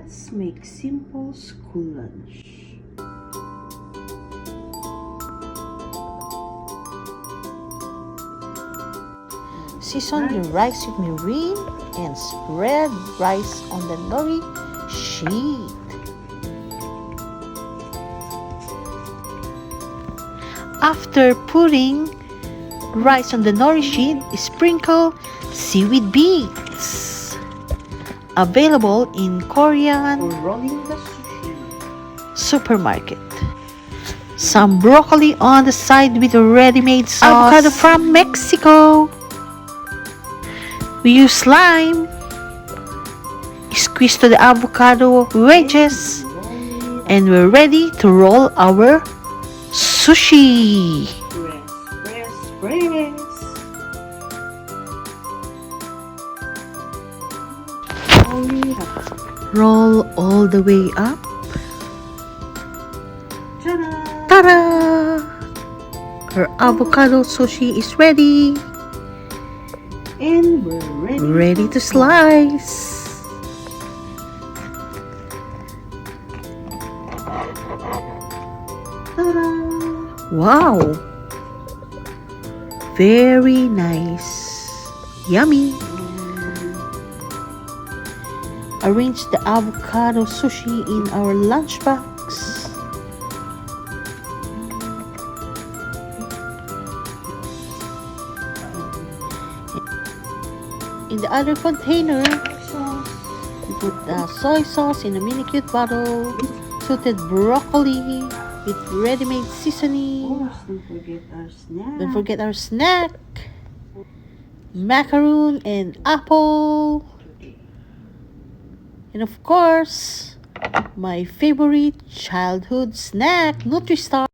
Let's make simple school lunch. Season the rice with mirin and spread rice on the nori sheet. After putting rice on the nori sheet, sprinkle seaweed bits. Available in Korean For rolling the sushi. supermarket. Some broccoli on the side with a ready-made sauce. Avocado from Mexico. We use lime. Squeeze to the avocado wedges. And we're ready to roll our sushi. Press. Roll all the way up. Ta-da! Ta-da! Our avocado sushi is ready. And we're ready. Ready to slice. Ta-da! Wow! Very nice. Yummy. Arrange the avocado sushi in our lunchbox. In the other container, we put the soy sauce in a mini cute bottle, sauteed broccoli with ready-made seasoning. Don't forget our snack. Macaroon and apple. And of course, my favorite childhood snack, Nutri-Star.